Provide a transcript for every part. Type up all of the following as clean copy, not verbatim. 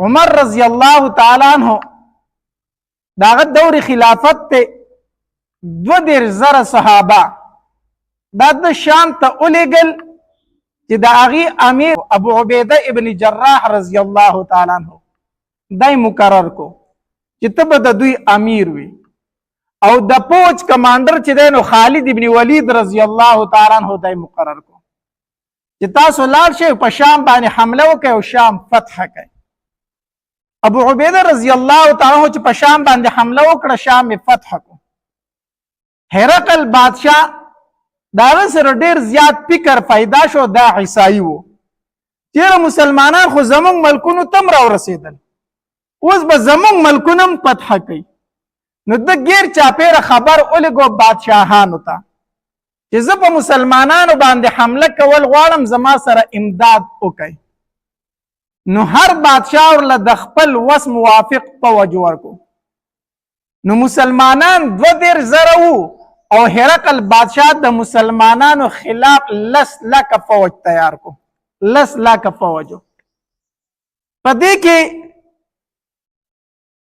عمر رضی الله تعالی عنہ داغه دور خلافت ته 2000 صحابه د شام ته ولېږل چې د هغې امیر ابو عبیده ابن جراح رضی الله تعالی عنہ دای مقرر کو چې ته به د دوی امیر وي او د فوج کمانډر چې دی نو خالد ابن ولید رضی الله تعالی عنہ دای مقرر کو چې تاسو لاړ شئ په شام باندې حمله وکړئ او شام فتح کړئ. ابو عبیده رضی الله تعالی عنہ چې په شام باندې حمله وکړه شام یې فتح کو. هرقل بادشاه دا سره ډیر زیات فکر پیدا شو دا عیسائی وو چیرې مسلمانان خو زمونږ ملکونو تم را ورسېدل اوس به زمونږ ملکونه هم فتح کوي نو د غیر چاپیره خبر ولګو بادشاهانو ته چې زه په مسلمانانو باندې حمله کول غواړم زما سره امداد وکړئ. نو هر بادشاه ورله د خپل وس موافق فوج ورکو. نو مسلمانان 2000 وو او هرقل بادشاہ د مسلمانانو خلاف 10 لک فوج تیار کو 10 لک فوج. په دې کې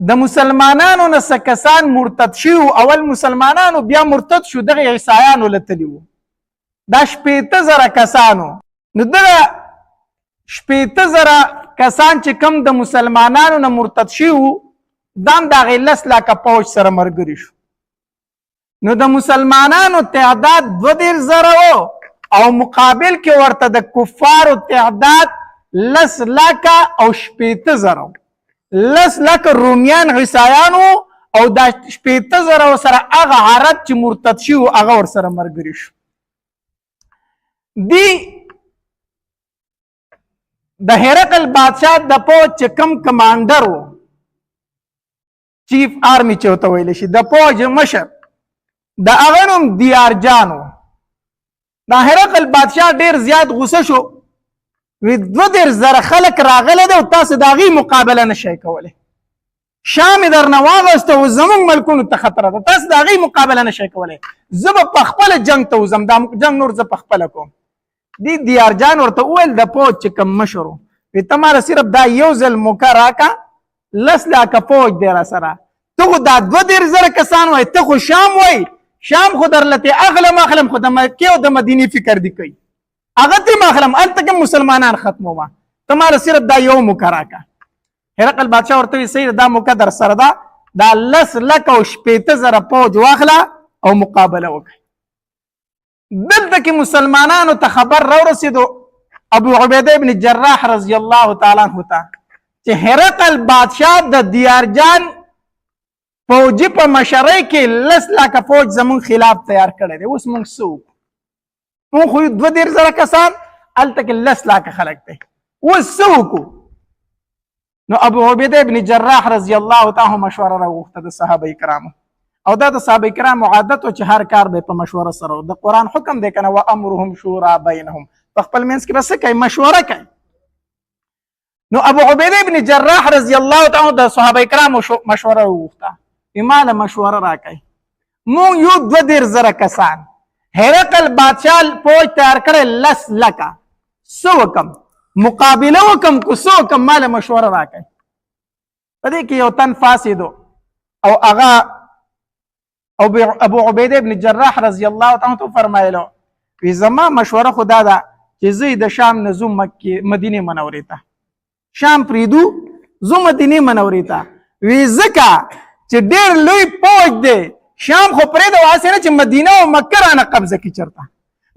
د مسلمانانو نه څه کسان مرتد شو اول مسلمانانو بیا مرتد شو دغه عیسایانو لتلی وو دا 18000 کسانو. نو دغه 18000 کسان چې کم د مسلمانانو نه مرتد شو دام دغه 10 لک فوج سره مرګري شو. نو د مسلمانانو تعداد 2000 او مقابل کې ورته د کفارو تعداد 10 لک او 18000 10 لک رومیان عیسایانو او د 18000 سره هغه عرب چې مرتد شي هغه ور سره مرګري شو. دی د هرقل بادشاہ د فوج چې کم کمانډر و چیف آرمی چوته ویل شي د فوج مشر د هغه نوم دیارجان و. د هرقل بادشاہ ډیر زیات غوسه شو وی 2000 خلک راغله ده او تاسو د هغې مقابله نشئ کولی شام یې درنه واغسته او زموږ ملکونو ته خطره ده تاسو د هغې مقابله نشئ کولی زه به په خپله جنګ ته وځم دا جنګ نور زه په خپله کوم. دی دیارجان ورته وویل د فوج چې کوم مشر و وی ته ماله صرف دا یو ځل موقع راکړه 10 لکه فوج دی را سره ته خو دا 2000 کسان وایي ته خو شام وایي شام خو درلته اغلم خو د مکې او د مدینې فکر دی کوي هغه ته مخلم انت کوم مسلمانان ختموما تمہاره صرف دا یو موقع راکا. هرقل بادشاہ ورته سید دا موقع در سره دا 10 لک او 18000 فوج واخله او مقابله وکړي. دلته کې مسلمانانو ته خبر را ورسېدو ابو عبیده ابن جراح رضی الله تعالی عنہ ته چې هرقل بادشاہ د دیارجان فوجي په مشرۍ کې 10 لک فوج زمون خلاف تیار کړی دی. اوس موږ څه مون خو 2000 کسان هلته کې 10 لک خلک دی اوس څه وکړو. نو ابو عبیده ابن جراح رضی الله تعالی مشوره راوغوښته د صحابه کرامو او دا د صحابه کرامو عادت و چې هر کار دی په مشوره سره د قرآن حکم دی کنه وامرهم شورا بینهم په خپل منځ کې بس کوي مشوره کوي. نو ابو عبیده ابن جراح رضی الله تعالی د صحابه کرامو مشوره وغوښته ایمانه مشوره راکړي مون یو 2000 کسان هرقل بادشاہ فوج تیار کړی 10 لک څه وکم مقابله وکم کو څه وکم ماله مشوره راکړي. په دې کې یو تن فاسدو او هغه ابو عبیده ابن جراح رضی الله تعالی عنہ فرمایلو وی زما مشوره خدا ده چې زه د شام نه زوم مدینه منورې ته شام پریدو زو مدینه منورې ته وی زکه چې ډیر لوی فوج دی شام خو پرې د واسه نه چې مدینه او مکه رانه قبضه کی چرته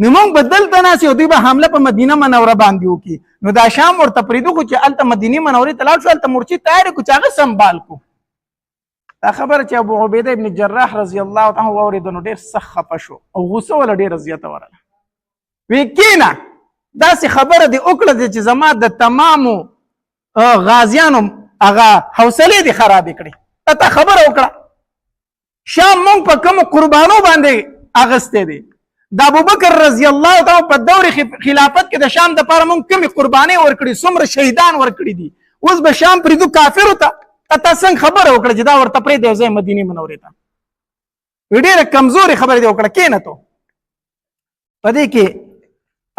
نو موږ بدلته ناس یو دوی به حمله په مدینه منوره باندې وکي نو دا شام ورته پریدو خو چې الته مدینه منورې ته لاړ شو الته مرچی تیار کو چې هغه سنبال کو. دا خبره چې ابو عبیده ابن جراح رضی الله تعالی واورید نو ډیر سخت خپه شو او غوسه ول ډیر زیاته ورله وی کینا داسې خبره دی وکړه چې زما د تمامو غازیانو هغه حوصله دي خراب کړي ته خبره وکړه شام مونږ په کوم قربانو باندې اغسته دي د ابوبکر رضی الله تعالی په دور خلافت کې د شام د پاره مونږ کوم قرباني ورکړي څومره شهیدان ورکړي دي اوس به شام پریدو کافر وته ته څنګه خبره وکړه چې دا ورته پرې دی ځای مدینه منورې ته ډېره کمزوري خبره دی وکړه کینه ته. په دې کې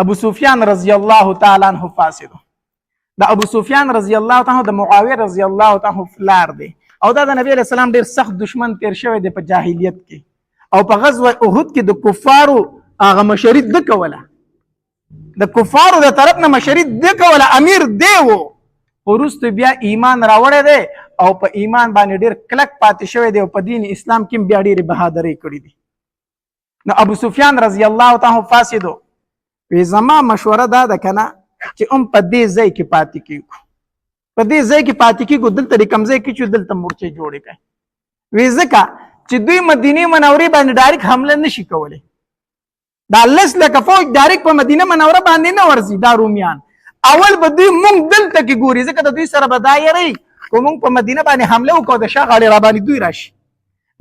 ابو سفیان رضی الله تعالی عنہ فاسد د ابو سفیان رضی الله تعالی د معاویه رضی الله تعالی فلار دی او دا د نبی علیہ السلام ډیر سخت دشمن تیر شوی دی په جاهلیت کې او په غزوه احد کې د کفارو هغه مشري د کوله د کفارو د طرف نه مشري د کوله امیر دی وو ورسته بیا ایمان راوړی دی او په ایمان باندې ډیر کلک پاتې شوی دی او په دین اسلام کې بیا ډیر بهادری کړی دی. نو ابو سفیان رضی الله تعالی فاسدو وی زما مشوره دا ده کنه چې په دې ځای کې پاتې کیږو په دې ځای کې پاتې کیږو دلته کوم ځای کې چې دلته مورچې جوړې کړي وی ځکه چې دوی مدینه منورې باندې ډایرکټ حمله نشي کولی دا 10 لکه فوج ډایرکټ په مدینه منوره باندې نه ورځي دا رومیان اول به دوی مونږ دلته کې ګوري ځکه د دوی سره به دا یری کو مونږ په مدینه باندې حمله وکړو د شاه غاړې را باندې دوی راشي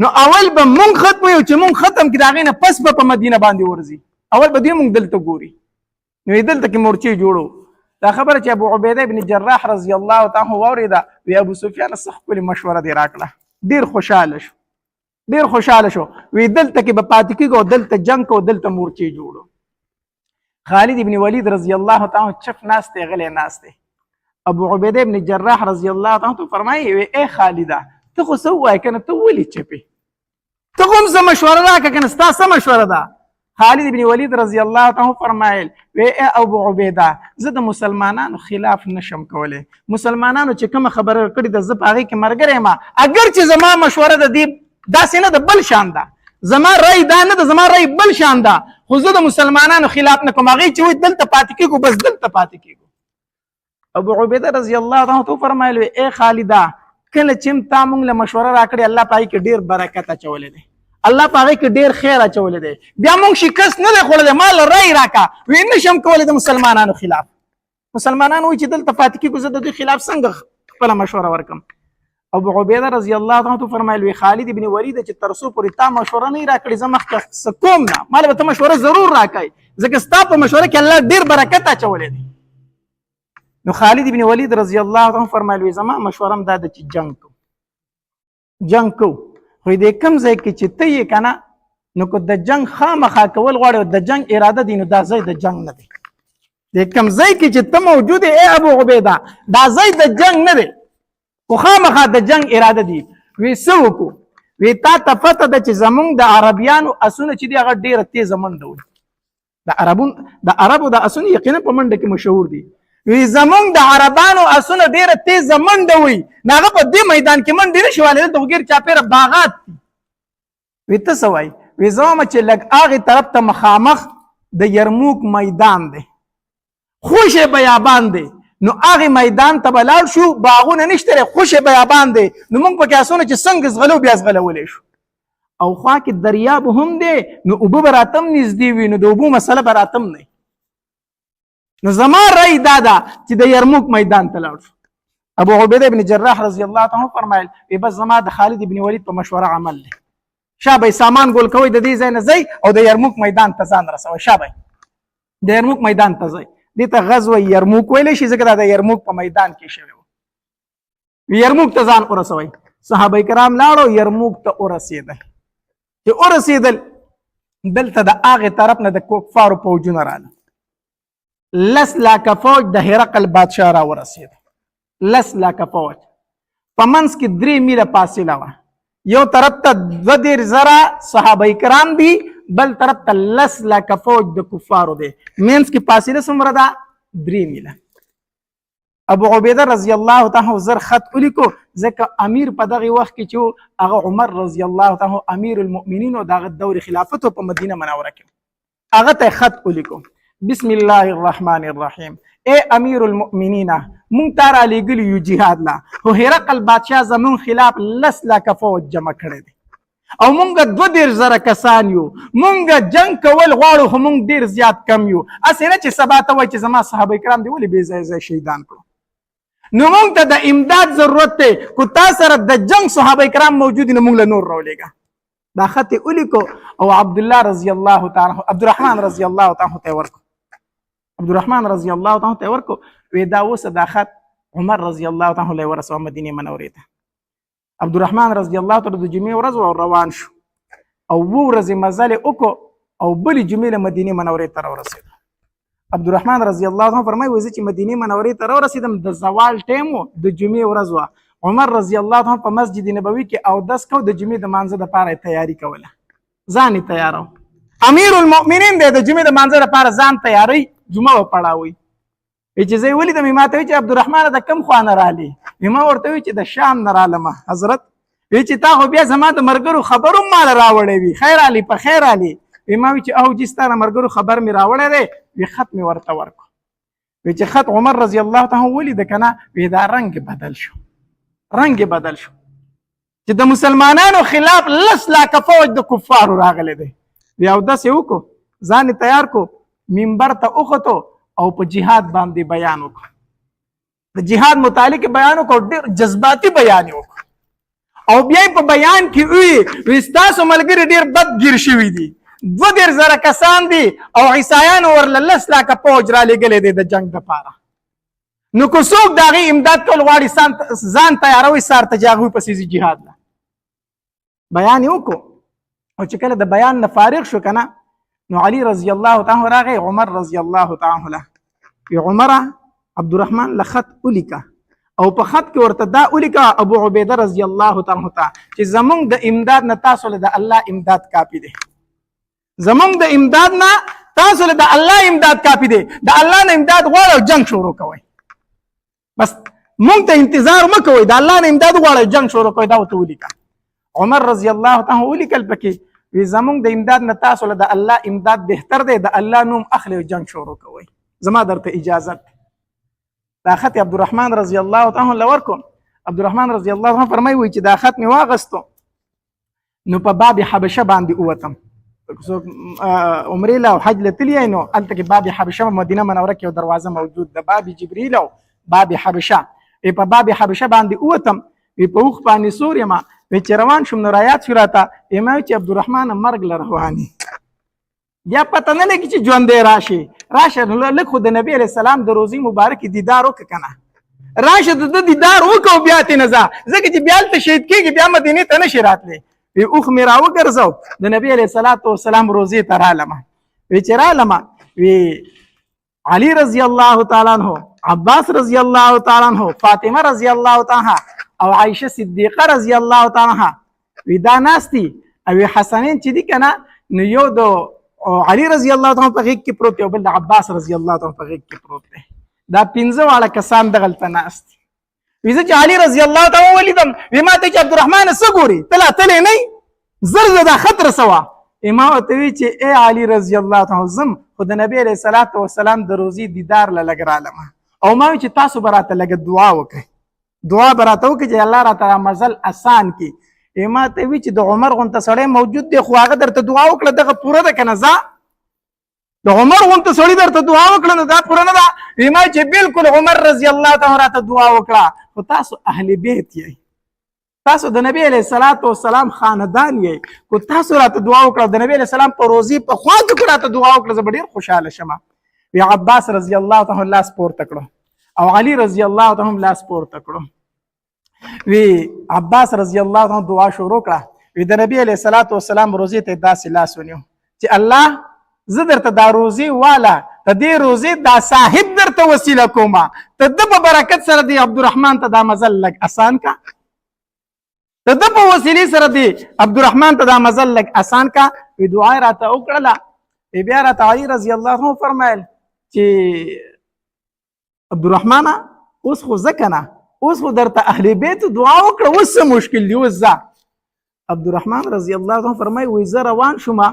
نو اول به مونږ ختم یو چې مونږ ختم کړي دا غینه پس به په مدینه باندې ورځي اول به دوی مونږ دلته ګوري نو دلته کې مورچې جوړو دا خبره چې ابو عبیده ابن جراح رضی الله تعالی واوریدا وی ابو سفیان صح کلی مشوره دی راکړه ډیر خوشاله شو وی دلته کې به پاتې کېږو دلته جنگ کو دلته مورچې جوړو خالد ابن ولید رضی الله تعالی چف ناسته غلې ناسته ابو عبیده ابن جراح رضی الله تعالی فرمایي وی اے خالده ته خو سوای کنه ته ولي چپی ته کوم څه مشوره راکړه کنه ستا څه مشوره ده خالد ابن ولید رضی الله تعالی فرمایل وی ابو عبیده زه د مسلمانانو خلاف نشم کوله مسلمانانو چې کوم خبره کړې د زپ هغه کې مرګره ما اگر چې زما مشوره د دې داسې نه د بل شان ده زما رای دا نه د زما رای بل شان ده خو زه د مسلمانانو خلاف نه کوم هغه چې دلته پاتې کېږو بس دلته پاتې کېږو ابو عبیده رضی الله تعالی فرمایل وی خالده کله چې تا مونږ له مشوره راکړې الله پای کې ډیر برکت اچولې ده الله پاره کې ډیر خیر اچولې دی بیا مونږ شکست نه دی خوړلې مال رای راکا وی نشم کولای د مسلمانانو خلاف مسلمانانو چې دلته پاتې کېږو زه د دوی خلاف څنګه خپله مشوره ورکم ابو عبیده رضی الله تعالی فرمایل وی خالد ابن ولید چې تر څو پورې تا مشوره نه راکړې زه مخکې څه کوم نه مال به ته مشوره ضرور راکړې ځکه ستا په مشوره کې الله ډیر برکت اچولی دی نو خالد ابن ولید رضی الله تعالی فرمایل وی زما مشوره دا ده چې جنگ کو خو دې کوم ځای کې چې ته یې کنه نو کو د جنگ خامخا کول غواړي د جنگ اراده دي نو دا ځای د جنگ نه دی دې کوم ځای کې چې ته موجود اے ابو عبیده دا ځای د جنگ نه دی خو خامخا د جنگ اراده دي وی څه وکړو وی تا ته پته ده چې زمونږ د عربیانو اسونه چې دي هغه ډېره تیزه منډه وي د عربو د اسونه یقینا په منډه کې مشهور دي وی زمونږ د عربانو اسونه ډیره تیزه منډه وي ناغه په دې میدان کې منډه نشي والي دلته غیر چاپیره باغات وی ته سوای وی زما چې لګ هغه طرف ته مخامخ د یرموک میدان دی خوشه بیابان دی نو هغه میدان ته بلال شو باغونه نشته خوشه بیابان دی نو موږ په کاسونه چې څنګه زغلو بیا زغلولې شو او خوا کې دریاب هم دی نو اوبه براتم نږدې وي نو د اوبو مسله براتم نه نو زما رای دا ده چې د یرموک میدان ته لاړ شو ابو عبیده ابن جراح رضی الله تعالی فرمایل وی بس زما د خالد ابن ولید په مشوره عمل دی شابه سامان ګول کوي د دې ځای نه ځي او د یرموک میدان ته ځان رسوي شابه د یرموک میدان ته ځي دې ته غزوه یرموک ویل شي ځکه د یرموک په میدان کې شوی یرموک ته ځان ورسوي صحابه کرام لاړو یرموک ته ورسېدل چې ورسېدل دلته د هغه طرف نه د کفارو فوجونه راغله 10 لاکه فوج د هرقل بادشاه را ورسېد 10 لاکه فوج په منځ کې 3 میله فاصله وه یو طرف ته 2,000 صحابه کرام دي بل طرف ته 10 لاکه فوج د کفارو دی منځ کې فاصله څومره ده 3 میله ابو عبیده رضی الله تعالی زر خط ولیکو ځکه امیر په دغه وخت کې چې هغه عمر رضی الله تعالی امیر المؤمنین او دغه دور خلافت په مدینه منوره کې هغه ته خط ولیکو بسم الله الرحمن الرحیم اے امیر المؤمنین مونږ تار علی ګل یو جهاد لا خو هرقل بادشاہ زمون خلاف 10 لاکه فوج جمع کړی دي او مونږ 2,000 کسان یو مونږ جنگ کول غواړو خو مونږ ډیر زیات کم یو اسنه چې سبا ته وای چې زما صحابه کرام دی ولې بې ځای شهیدان کړو نو مونږ ته د امداد ضرورت دی کو تاسو سره د جنگ صحابه کرام موجود نه مونږ له نور راولېګا دا خط ولیکو او عبد الله رضی الله تعالی عبد الرحمن رضی الله تعالی ته ورکو عبد الرحمن رضی الله تعالی ته ورکو وی دا وسه دا خط عمر رضی الله تعالی له ورسو مدینه منورې ته عبد الرحمن رضی الله تعالی د جمعې ورځ روان شو او ورځ مزل وکړو او بل جمعې مدینه منورې ته ورسېد عبدالرحمن رضی الله عنه فرمایي وایي چې مدینه منورې ته ورسېدم د زوال ټیم و د جمعې ورځ وه. عمر رضی الله عنه په مسجد نبوي کې اودس کو د جمعې د مانځه دپاره تیاری کوله ځان یې تیارو. امیر المؤمنین دی د جمعې د مانځه دپاره ځان تیاری جمعه وپړاوئ. چې زه یې ولیدم ما ته وایي چې عبدالرحمن د کوم خوا نه رالې؟ ما ورته وایي چې د شام نه رالمه حضرت. وایي چې تا خو بیا زما د ملګرو خبر هم ماله راوړی وي خیر علي په خیر علي. ما وایي چې او جي ستا د ملګرو خبر مې راوړی دی. وی خط مې ورته ورکړو. وی چې خط عمر رضی الله تعالی ولید کنه وی دا رنگ بدل شو چې د مسلمانانو خلاف لس لاکه فوج د کفارو راغلی دی. وی اودس یې وکړو ځان یې تیار کو منبر ته وختو او په جهاد باندې بیان وکړو. د جهاد متعلق بیان وکړو ډېر جذباتي بیان وکړو او بیا په بیان کې وی ستاسو ملګري ډېر بد ګیر شوي دي 2000 کسان دي او عیسایانو ورله 10 لاکه فوج را لېږلی دی د جنګ دپاره. نو که څوک د هغې امداد کول غواړي ځان تیاروي سار ته چې هغوی پسې ځي جهاد له. بیان یې وکړو او چې کله د بیان نه فارغ شو که نه نو علي رضی الله تعالی راغی عمر رضی الله تعالی له وی عمره عبدالرحمن له خط ولیکه او په خط کې ورته دا ولیکه ابو عبیده رضی الله تعالی ته چې زمونږ د امداد نه تاسو له د الله امداد کافي دی. زمونږ د امداد نه تاسو له د الله امداد کافي دی. د الله نه امداد غواړئ جنگ شروع کوئ. بس مونږ ته انتظار مه کوئ د الله نه امداد غواړئ جنگ شروع کوئ. دا ورته ولیکه. عمر رضی الله تعالی ولیکل پکې وی زمونږ د امداد نه تاسو له د الله امداد بهتر دی. د الله نوم اخلئ او جنگ شروع کوئ. زما درته اجازت. دا خط عبدالرحمن رضی الله تعالی له ورکړو. عبدالرحمن رضی الله عنه فرمایي وایي چې دا خط مې واغستو نو په باب حبشه باندې ووتم. عمرې له او حج له تللی نو هلته کې باب حبشه مدینه منوره کې یو دروازه موجود ده باب جبریل او باب حبشه. په باب حبشه باندې ووتم په اوښ باندې سور یم چې روان شوم نو رایات شو راته ما وایي چې عبدالرحمن مرګ له رواني بیا پته نه لګي چې ژوندی راشه نو لږ خو د نبي علیه السلام د روزي مبارکې دیدار وکړه که نه راشه د ده دیدار وکړه او بیا ترې نه ځه ځکه چې بیا هلته شهید کېږي بیا مدینې ته نه شي راتلی. وی اوښ مې راوګرځو د نبي علیه السلام روزې ته رالمه. وی چې رالمه وی علي رضی الله تعالی عنه عباس رضی الله تعالی عنه فاطمه رضی الله تعالی او عایشه صدیقه رضی الله تعالی عنها وی دا ناستي او حسنین چې دي که نه نو یو د علي رضی الله تعالی په غېږ کې پروت دی او بل د عباس رضی الله تعالی په غېږ کې پروت دی. دا 15 واړه کسان دغلته ناست دي. وی زه چې علي رضی الله تعالی ولیدم وی ما ته چې عبدالرحمن څه ګوري ته لا تللی نه یې زر زه دا خط رسوه. ما ورته وی چې ای علي رضی الله تعالی ځم خو د نبي علیه السلام د روزي دیدار له لږ رالمه او ما وی چې تاسو به راته لږه دعا وکړئ دعا به راته وکړئ چې الله راته مزل اسان کړي. ما ته وی چې د عمر غونته سړی موجود دی خو هغه درته دعا وکړه دغه پوره ده که نه ځه د عمر غونته سړي درته دعا وکړه نو دا پوره نه ده. ما چې بالکل عمر رضی الله تعالی راته دعا وکړه خو تاسو اهل بیت یئ تاسو د نبی علیه السلام خاندان یئ خو تاسو راته دعا وکړه د نبی علیه السلام په روزي په خوا کې راته دعا وکړه زه به ډېر خوشحاله شمه. وی عباس رضی الله تعالی لاس پورته کړو او علي رضی الله تعالی لاس پورته کړو. وی عباس رضی الله تعالی دعا شروع کړه. وی د نبی علیه السلام روزي ته داسې لاس ونیو چې الله زه درته دا روزي والا د دې روزي دا صاحب درته وسیله کومه ته د په برکت سره دی عبدالرحمن ته دا مزل لږ اسان کا ته د په وسیلې سره دی عبدالرحمن ته دا مزل لږ اسان کا. وی دعا راته وکړله. بیا راته علي رضی الله عنه فرمایل چې عبدالرحمن اوس خو زه که نه اوس خو درته اهل بیت دعا وکړه اوس څه مشکل دی اوس ځه. عبدالرحمن رضی الله عنه فرمایي وی زه روان شومه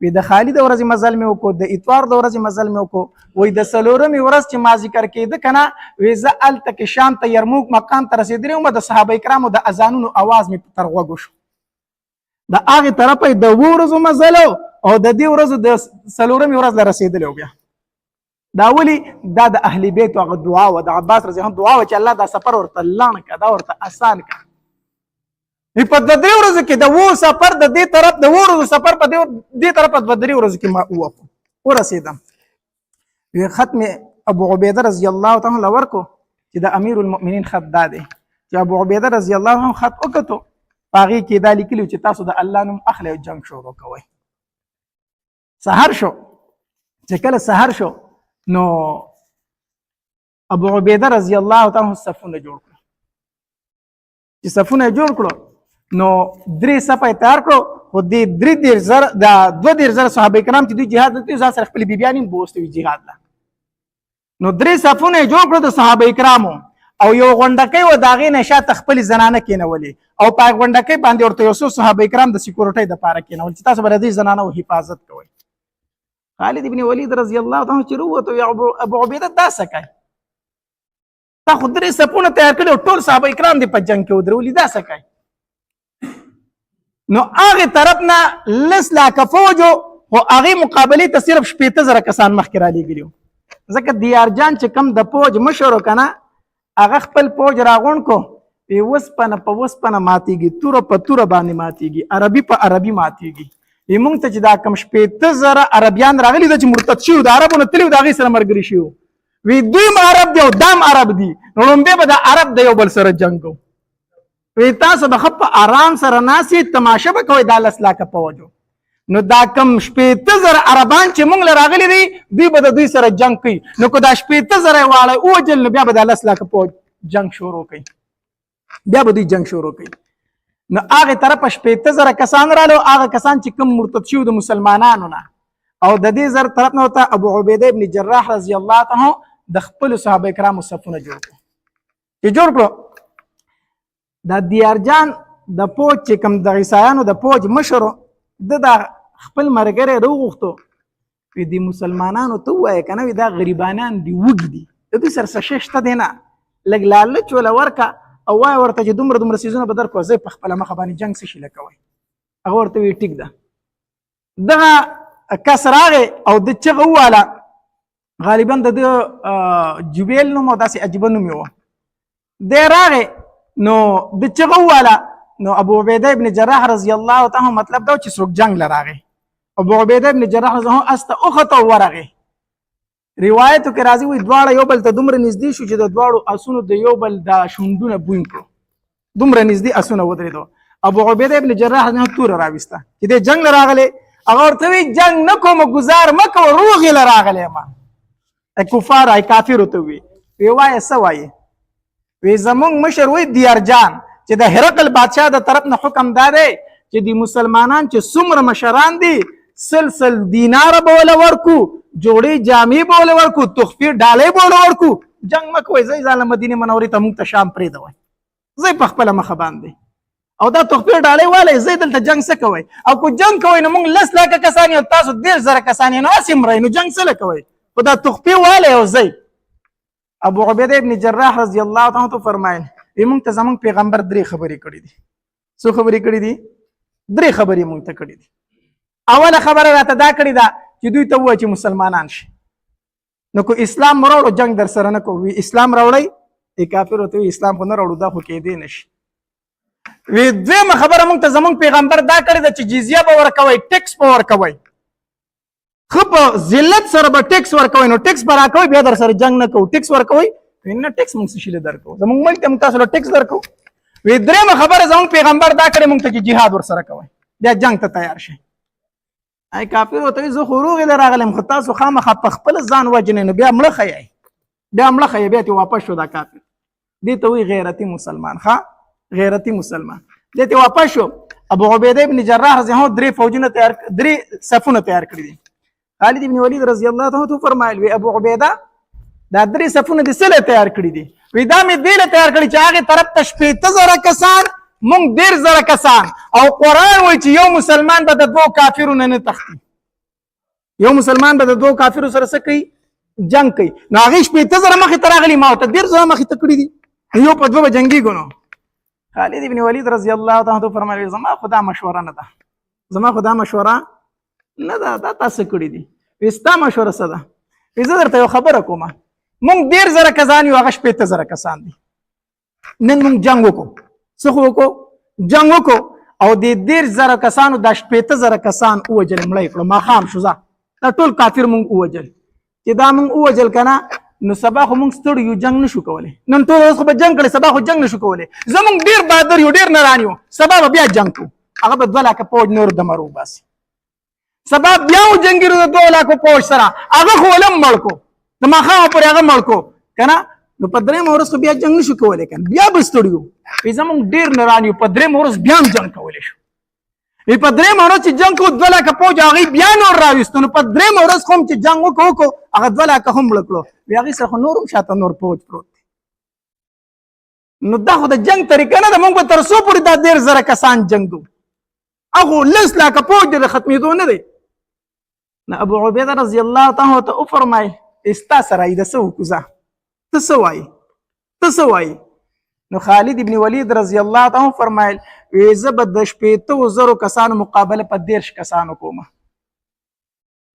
وی د خالد ورځې مزل مې وکړو د اتوار د ورځې مزل مې وکړو وی د څلورمې ورځ چې ما ذکر کېده که نه وی زه هلته کې شام ته یرموک مقام ته رسېدلی وم د صحابه کرامو د اذانونو اواز مې تر غوږو شو د هغې طرفه یې د 2 ورځو مزل او د دې ورځو د څلورمې ورځ له رسېدلی و. بیا دا ولې دا د اهل بیت هغه دعا وه د عباس رضی الله دعا وه چې الله دا سفر ورته لنډ کړه دا ورته اسان کړه. په 2 ورځو کې د 2 سفر د دې طرف د 2 ورځو سفر په دې طرف په 2 ورځو کې ما ورسېدم. خط مې ابو عبیده رضی الله تعالی ورکو چې د امیر المؤمنین خط دا دی چې ابو عبیده رضی الله عنه خط وکړو په هغې کې دا لیکلي چې تاسو د الله نوم اخلئ او جنګ شروع کوئ. سحر شو چې کله سحر شو نو ابو عبیده رضی الله تعالی صفونه جوړ کړ. چې صفونه جوړ کړو نو 3 صفه تیار کړو. خو دې 2,000 صحابه کرام چې دوی جهاد ته ځا سره خپل بیبيانې بوستوي جهاد لا. نو 3 صفونه جوړ کړو د صحابه کرامو او یو غونډکۍ و داغې نه شاته خپل زنانه کېنولې او په غونډکۍ باندې ورته یو څو صحابه کرام د سکیورټۍ د پاره کېنول چې تاسو به د دې زنانو حفاظت کوئ. خالد ابن ولید رضی الله عنه چې وروته ابو عبیده دا څه کوي؟ تا خو 3 صفونه تیار کړي او ټول صحابه کرام دې په جنګ کې ودرولي، دا څه کوي؟ نو هغه طرف نه 10 لاکه فوج او هغه مقابله ته صرف 15,000 کسان مخکې را لېږلي. ځکه دیار جان چې کم د فوج مشر کنه هغه خپل فوج راغون کو په وسپنه ماتېږي، توره په توره باندې ماتېږي، عربي په عربي ماتېږي. موږ ته چې دا کم 15,000 عربیان راغلي چې مرتد شوي د عربونو تللي د هغې سره ملګري شوي وي، دوی عرب دی او دام عرب دي. نو لومبې به د عرب د یو بل سره جنګ کوو. تاسو به په آرام سره ناستې تماشه به کوئ دا 10 لاکه فوج. نو دا کم 15,000 عربان چې موږ له راغلي دي دوی به د دوی سره جنګ کوي. نو که دا 15,000 یې واړی ووجل نو بیا به دا 10 لاکه فوج جنګ شروع کوي، بیا به دوی جنګ شروع کوي. نو هغې طرفه 15,000 کسان رالو، هغه کسان چې کوم مرتد شوي د مسلمانانو نه او د دې زر طرف نه ورته ابو عبیده ابن جراح رضی الله عنه د خپلو صحابه کرامو صفونه جوړ کړو. چې جوړ کړو دا دیارجان د فوج چې کوم د عیسایانو د فوج مشر د خپل مرګره وغوښتو وي د مسلمانانو ته وایي کنه دا غریبانان دي وږي دي د دوی سره څه شته دی نه لږ لالچ ولا ورکه او وایي ورته چې دومره سیزونه به درکړو زه په خپله مخه باندې جنګ څه شي له کوئ. هغه ورته وایي ټیک ده. دغه کس راغی او د چغه وواله غالبا د ده جبیل نوم او داسې عجیبه نوم یې و. دی راغی نو د چغه وواله نو ابو عبیده ابن جراح رضی الله تعالی مطلب دا چې څوک جنگ لراغه. ابو عبیده ابن جراح رضی الله است اوخته ورغه. روایتو کې راځي وي دواړه یو بل ته دومره نږدې شو چې د دواړو اسونو د یو بل د شوندونه بوین کړو، دومره نږدې اسونه ودرېدو. ابو عبیده ابن جراح نه توره راوسته چې د جنگ لراغله. هغه ورته وی جنگ نه کوم گزار مکو روغ لراغله ما کفار ای کافر ته وی وای څه وای وی زمونږ مشر وی دیارجان چې د هرقل بادشاه د طرف نه حکم داده چې د مسلمانان چې څومره مشران دي سلسل دینار به ول ورکو، جوړې جامې به ول ورکو، تخفي ډالۍ به ول ورکو. جنگ مکوئ زی ځاله مدینه منورې ته موږ ته شام پرېږدوئ زی په خپله مخه باندې او دا تخفي ډالۍ والی زی دلته جنګ څه کوئ او که جنګ کوئ نو موږ 10 لاکه کسان یو تاسو 10,000 کسان یې نو هسې مرئ نو جنګ څه له کوئ خو دا تخفي والی او زی. ابو عبیده ابن جراح رضی الله تعالی عنه فرمایل موږ ته زموږ پیغمبر 3 خبرې کړي دي. څو خبرې کړي دي؟ 3 خبرې موږ ته کړي دي. اوله خبره راته دا کړې ده چې دوی ته ووایي چې مسلمانان شي. نو که اسلام راوړو جنگ در سره نه کوو. وی اسلام راوړئ؟ کافر ورته وي اسلام خو نه راوړو دا خو کېدی نه شي. وی دویمه خبره موږ ته زموږ پیغمبر دا کړې ده چې جزیه به ورکوئ، ټیکس به ورکوئ، ښه په ذلت سره به ټیکس ورکوئ. نو ټیکس به راکوئ بیا در سره جنګ نه کوو. ټیکس ورکوئ؟ نه ټیکس موږ څه شي له درکوو، زموږ ملک ته موږ تاسو له ټیکس درکوو. وی درېیمه خبره زموږ پیغمبر دا کړې موږ ته چې جهاد ورسره کوئ، بیا جنګ ته تیار شئ. ای کافر ورته وایي زه خو روغې له راغلم خو تاسو خامخا په خپله ځان وجنئ نو بیا مړه ښیئ، بیا ترې واپس شو. دا کافر دې ته وایي غیرتي مسلمان. ښه غیرتي مسلمان دې ته واپس شو. ابو عبیده ابن جراح رضی الله عنه 3 صفونه تیار کړي دي. خالد ابن ولید رضی الله عنه فرمایل وی ابو عبیده دا 3 صفونه دې څه تیار کړي دي؟ وی دا مې دې له تیار کړي چې هغې طرف ته 15,000 کسان مونږ 10,000 کسان او قرآن وایي چې یو مسلمان به د 2 کافرو نه تښتي، یو مسلمان به د 2 کافرو سره څه کوي؟ جنګ کوي. نو هغې 15,000 مخې ته راغلي ما ورته 10,000 مخې ته کړي دي، یو په 2 به جنګېږو. نو خالد ابن ولید رضی الله عنه فرمایي زما خو دا مشوره نه ده، زما خو دا مشوره نه ده، دا تاسو کړي دي. وی ستا مشوره څه ده؟ وی زه درته یو خبره کومه، مونږ 10,000 کسان یو هغه 15,000 کسان دي. نن مونږ جنګ وکړو، څه خو وکړو؟ جنګ وکړو او د 10,000 کسانو دا 15,000 کسان ووجل، مړه یې کړو. ماښام شو دا ټول کافر مونږ ووجل. چې دا مونږ ووجل که نه نو سبا خو مونږ ستړي یو، جنګ نشو کولی. نن ټول ورځ خو به جنګ کړی، سبا خو جنګ نشو کولی. زمونږ ډېر بهادر یو، ډېر نران یو، سبا به بیا جنګ کوو. هغه به 2 لاکه فوج نور دمر وباسي. سبا بیا وجنګېږو د 2 لاکو فوج سره، هغه خو ولم مړ کړو. د ماښامه پورې هغه مړ کو کنه. نو په درېیمه ورځ خو بیا جنګ نشو کولی کنه، بیا به ستړي وو. زمونږ ډېر نران یو، په درېیمه ورځ بیا هم جنګ کولی شو. په درېیمه ورځ چې جنګ کوو 2 لکه پوځ هغوی بیا نور راویستو. نو په درېیمه ورځ خو هم چې جنګ وکړو هغه 2 لکه هم مړه کړو. هغوی سره خو نور هم شاته نور پوځ پروت دی. نو دا خو د جنګ طریقه نه ده. موږ به تر څو پورې دا 10,000 کسان جنګو، هغه 10 لکه پوځ دی، د ختمېدو نه دی. نو ابو عبیده رضی الله تعالی ته وفرمایل ستا سره یې د څه وکړو زه، ته څه وایې، ته څه وایې؟ نو خالد ابن ولید رضی الله تعالی فرمایل زه به د 80,000 کسانو مقابله په 10 کسانو کومه.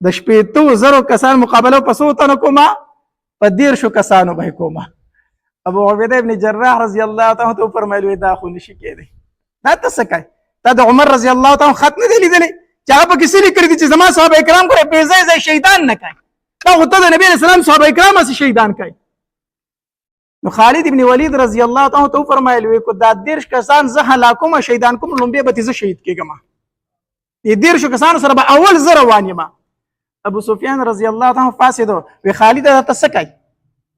د 80,000 کسانو مقابله په څو تنو کومه؟ په 10 کسانو به کومه. ابو عبیده ابن جراح رضی الله تعالی ته فرمایل دا خو نشي کېدی. دا ته څه کوې؟ تا د عمر رضی الله تعالی خط نه دی لیدلی چې هغه پکې څه لیکلي دي چې زما صحابه کرام ګوره بې ځایه ځای شهیدان نه کوي. دا خو ته د نبي علیه السلام صحابه کرام هسې شهیدان کوي. نو خالد ابن ولید رضی الله تعالی ته فرمایل کو دا 10 کسان زه هلاکوم شهیدان کوم، لومبه به زه شهید کېږم. دې 10 کسانو سره به اول زه روان یم. ابو سفیان رضی الله تعالی فاسدو وی خالد دا ته څه کوي؟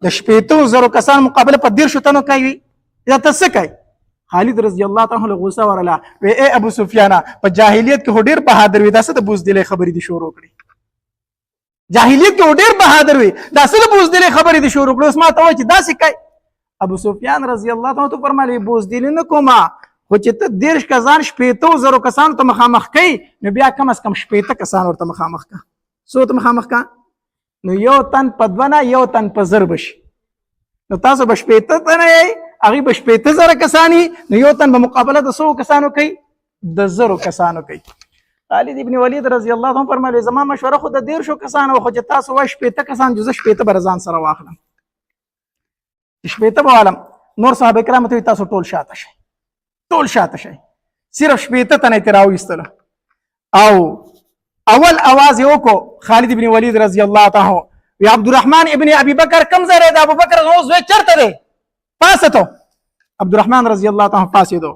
د 80,000 کسانو مقابله په 10 تنو کوي، دا ته څه کوي؟ خالد رضی الله تعالی غوسه ورله وی اے ابو سفیان په جاهلیت کې ډېر بهادر وي، دا څه د بوزدلې خبرې دي شروع کړي. جاهلیت کې ډېر بهادر وي، دا څه د بوزدلې خبرې دي شروع کړي. اوس ما ته وایي چې داسې کوي. ابو سفیان رضی الله تعالی ته فرمایي بوزدلې نه کومه، خو چې ته 10 کسان 80,000 کسانو ته مخامخ کوي نو بیا کم از کم 80 کسان ورته مخامخ کا. څو ته مخامخ کا؟ نو یو تن په 2 نه یو تن په 1000 بشي. نو تاسو به 80 تنه یې، هغوی به 80,000 کسان یي، نو یو تن به مقابله د 100 کسانو کوي، د 1000 کسانو کوي. خالد ابن ولید رضی الله عنه فرمایي زما مشوره خو د 10 کسانو خو چې تاسو وایي 80 کسان جو زه 80 به ځان سره واخلم، 80 به والم. نور صحابه کرام ته تاسو ټول شاته شئ، ټول شاته شئ، صرف 80 تنه ترې راوایستله. او اول اواز یې وکړو خالد ابن ولید رضی الله تعالی وی عبدالرحمن ابن ابي بکر کم ځای دی؟ د ابوبکر زوی چېرته دی؟ پاسته عبدالرحمن رضی الله تعالی پاسېدو.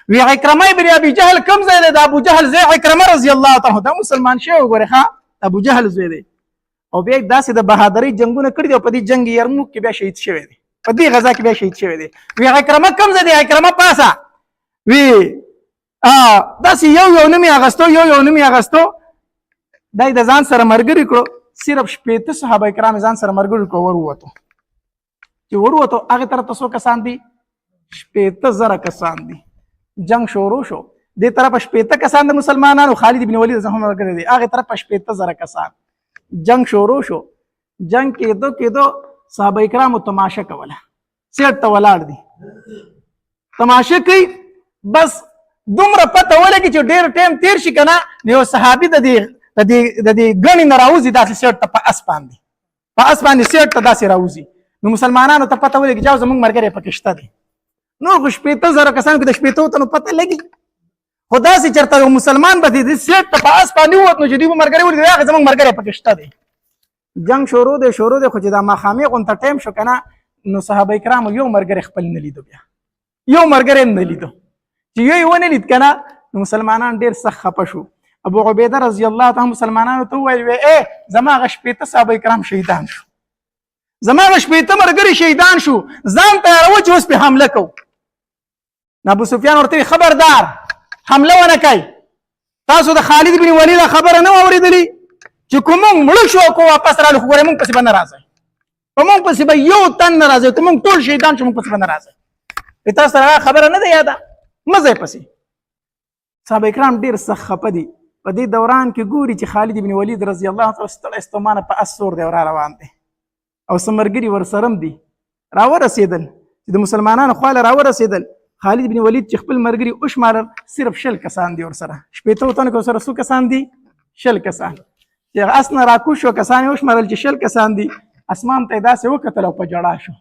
وی عکرمه ابن ابي جهل کم ځای دی؟ د ابو جهل زوی عکرمه رضی الله تعالی. دا مسلمان شوی وګورئ ښه، ابو جهل زوی دی او بیا داسې د بهادرۍ جنګونه کړي دي او په دې جنګ یرموک کې بیا شهید شوی دی، په دې غزا کې بیا شهید شوی دی. وی عکرمه کم ځای دی؟ عکرمه پاسه. وی داسې یو نوم یې اخیستو، یو نوم یې اخیستو. دا یې د ځان سره ملګري کړو، صرف 80 صحابه کرام ځان سره ملګري کړو. ورووتو چې ورووتو هغې طرف ته څو کسان دي؟ 80,000 کسان دي. جنگ شروع شو، دې طرفه 80 کسان د مسلمانانو، خالد بن ولید زهم ملګری دي، هغې طرفه 80,000 کسان. جنگ شروع شو، جنگ کېدو صحابه کرامو تماشه کوله، سیټ ته ولاړ دي تماشه کوي. بس دومره پته ولګي چې ډېر ټایم تیر شي که نه، نو یو صحابي د دې ګڼې نه راوځي داسې سیټ ته په اس باندې سیټ ته داسې راوځي. نو مسلمانانو ته پته ولګي چې زموږ ملګری پکې شته دی. نور خو 80,000 کسانو کې د 80 تنو پته لګي، خو داسې چېرته یو مسلمان به د سیټ ته په اس باندې ووت نو چې دوی به ملګری ولید هغه زموږ ملګری پکې شته دی. جنګ شروع دی خو چې دا ماښامې غونته ټایم شو که نه، نو صحابه کرامو یو ملګری خپل نه لیدو، بیا یو ملګری هم نه لیدو. چې یو یې ونه لید که نه، نو مسلمانان ډېر سخت خفه شو. ابو عبیده رضی الله تعالی مسلمانانو ته وویل ای زما هغه 80 صحابه کرام شهیدان شو، زما هغه 80 ملګري شهیدان شو، ځان تیاروه چې اوس پې حمله کوو. ابو سفیان ورته خبردار حمله ونه کوئ. تاسو د خالد بن ولید خبره نه اورېدلې چې که موږ مړه شو او که واپس رالو، خو ګورئ موږ پسې به نه راځئ، په موږ پسې به یو تن نه راځئ، که موږ ټول شهیدان شو موږ پسې به نه راځئ. تاسو سره هغه خبره نه ده یاده، مه ځئ پسې. صحابه کرام ډېر سخت خفه دي. په دې دوران کې ګوري چې خالد بن ولید رضی الله عنه ستړی ستومانه په اس سور دی او را روان دی او څه ملګري ورسره هم دي. راورسېدل چې د مسلمانانو خواله راورسېدل، خالد بن ولید چې خپل ملګري وشمارل صرف 60 کسان دي ورسره. 80 تنو کې ورسره څو کسان دي؟ 60 کسان. چې اس نه راکوز شو کسان یې وشمارل چې 60 کسان دي. اسمان ته یې داسې وکتل او په ژړا شو،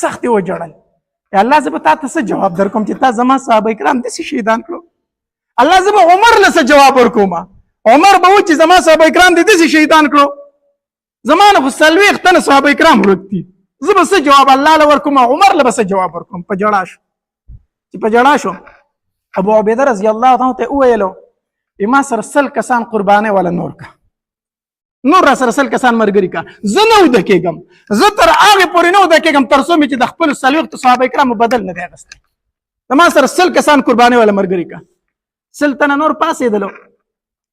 سخت یې وژړل. الله زه به تا ته څه جواب در کوم چې تا زما صحابه کرام داسې شهیدان کړو؟ الله زه به عمر له څه جواب ورکوم؟ عمر به و چې زما صحابه کرام دې داسې شهیدان کړو؟ زما نه خو 40 تنه صحابه کرام ورک دي، زه به څه جواب الله له ورکوم؟ عمر له به څه جواب ورکوم؟ په ژړا شو. چې په ژړا شو ابو عبیده رضی الله عنه ته وویلو ما سره 100 کسان قربانۍ والا نور که، نور را سره سل کسان مرګري کا زه نه وده کېږم زه تر هغې پورې نه وده کېږم تر څو مې چې د خپلو څلوېښتو صحابه کرامو بدل نه دی اخیستی زما سره سل کسان قربانۍ والا مرګري کا سل تنه نور پاسېدلو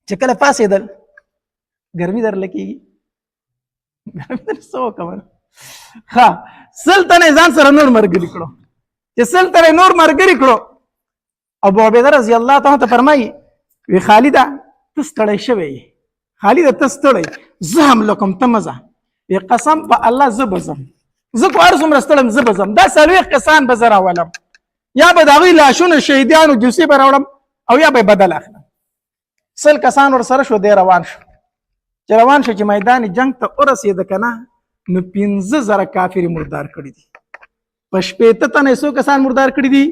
چې کله پاسېدل ګرمي درله کېږي ګرمي در څه وکړم ښه سل تنه ځان سره نور مرګري کړو چې سل تنه نور مرګري کړو ابو عبیده رضی الله تعالی ته فرمایي وی خالده ته ستړی شوی یې خالده ته ستړی زه هم لکم ته مه ځه وی قسم په الله زه به ځم زه خو هر څومره ستړم زه به ځم دا 40 کسان به زه راولم یا به د هغوی لاشونه شهیدانو جوسې به راوړم او یا به یې بدل اخلم 100 کسان ورسره شو دی روان شو چې روان شو چې میدان جنگ ته ورسېده که نه نو 15,000 کافر مردار کړي دي په 80 تنه څو کسان مردار کړي دي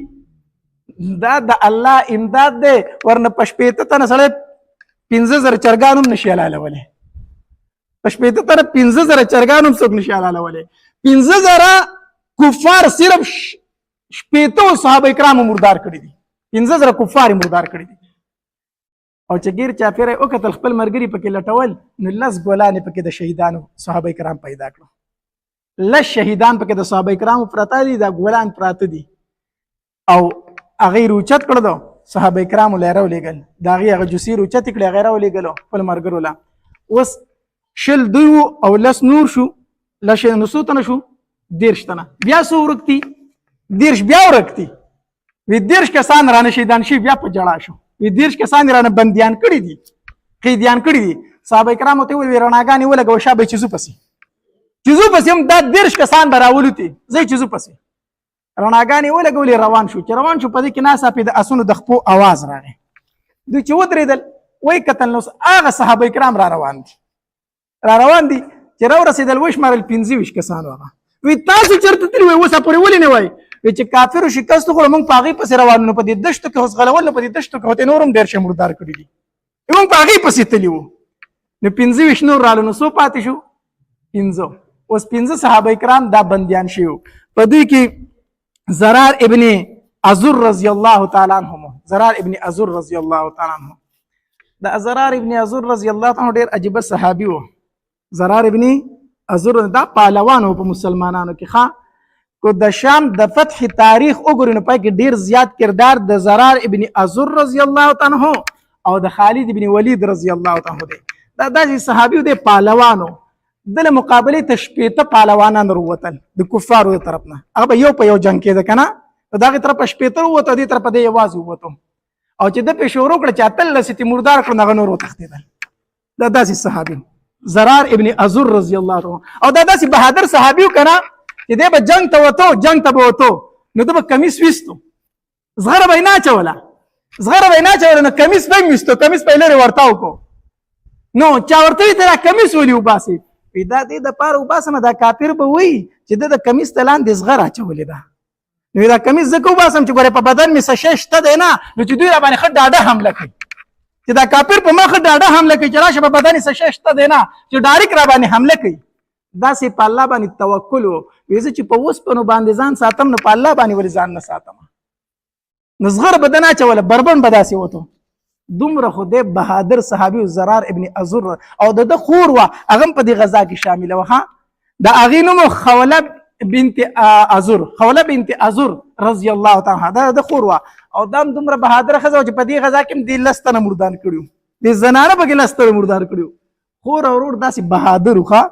دا د الله امداد دی ورنه په 80 تنه سړی 15,000 چرګان هم نشي حلالولی په 80 تنه 15,000 چرګان هم څوک نشي حلالولی 15,000 کفار صرف 80 صحابه کرامو مردار کړي دي 15,000 کفار مردار کړي دي او چې ګیر چاپیره وکتل خپل مرګري پکې لټول نو لس ګولانې پکې د شهیدانو صحابه کرام پیدا کړو لس شهیدان پکې د صحابه کرامو پراته دي دا ګولان پراته دي او هغې روچت کړه دو صحابه کرامو له یې راولېږل د هغې هغه جوسې روچتې کړې هغې راولېږلو خپل ملګرو له اوس 20 دوی وو او 10 نور شو لس نو څو تنه شو 30 تنه بیا څو ورک دي 30 بیا ورک دي وي 30 کسان رانه شهیدان شي بیا په جړا شو وي 30 کسان رانه بندیان کړي دي قیدیان کړي دي صحابه کرامو ته وویل رڼاګانې ولګوه شابه چې ځو پسې چې ځو پسې هم دا 30 کسان به راولوتې ځئ چې ځو پسې رڼاګانې ولګولې روان شو چې روان شو په دې کې ناڅاپه د اسونو د خپو اواز راغی دوی چې ودرېدل وایي کتل نو هغه صحابه کرام را روان دي چې راورسېدل وشمارل 25 کسان هغه وی تاسو چېرته تللي وایي اوسه پورې ولې نه وایي وی چې کافرو شکست وخوړو موږ په هغې پسې روان نو په دې دشتو کې اوس غلول نو په دې دشتو کې هوتې نور هم ډېر شی مردار کړي دي موږ په هغې پسې تللي وو نو 25 نور رالو نو څو پاتې شو 15 اوس 15 صحابه کرام دا بندیان شوي وو په دوی کې زرار ابن ازر رضی الله تعالی عنہ زرار ابن ازر رضی الله تعالی عنہ دا زرار ابن ازر رضی الله تعالی عنہ ډېر عجیب صحابي وو زرار ابن ازر دا پهلوان وو په مسلمانانو کې ښه کو د شام د فتح تاریخ وګورئ نو پای کې ډېر زیات کردار د زرار ابن ازر رضی الله تعالی عنہ او د خالد ابن ولید رضی الله تعالی عنہ دی دا داسې صحابي دی پهلوان وو دله مقابلې ته 80 پهلوانان وروتل د کفارو د طرف نه هغه یو په یو جنګ کېده که نه د هغې طرف 80 ووته دې طرف دی یوازې ووتو او چې ده پې شروع کړه چې 18 مردار کړو نو هغه نور وتښتېدل دا داسې صحابي زرار ابن ازر رضی الله عنه او دا داسې بهادر صحابي و که نه چې دی به جنګ ته وتو جنګ ته به وتو نو ده به کمیس ویستو زغره به یې نه اچوله نو کمیس به یې ویستو کمیس به یې لرې ورتاو کو نو چا ورته وي ته دا کمیس ولې وباسې وی دا دې دپاره وباسمه دا کافر به وایي چې ده د کمیس ته لاندې زغره اچولې ده نو دا کمیس ځکه وباسم چې ګورې په بدن مې څه شی شته دی نه نو چې دوی را باندې ښه ډاډه حمله کوي چې دا کافر په ما ښه ډاډه حمله کوي چې راشه په بدن یې څه شی شته دی نه چې ډایرکټ را باندې حمله کوي داسې په الله باندې توکل و وی زه چې په اوسپنو باندې ځان ساتم نو په الله باندې ولې ځان نه ساتم نو زغره به ده نه اچوله بربن به داسې وتو دومره خو دی بهادر صحابي زرار ابن ازر او د ده خور وه هغه هم په دې غذا کې شامله وه د هغې نوم خوله بنت ازر رضی الله تعالی دا د خور وه او دا هم دومره بهادره ښځه وه چې په دې غذا کې هم دې 10 تنه مردار کړي وو دې زنانه پکې 10 تنه مردار کړي وو خور او ورور داسې بهادر وو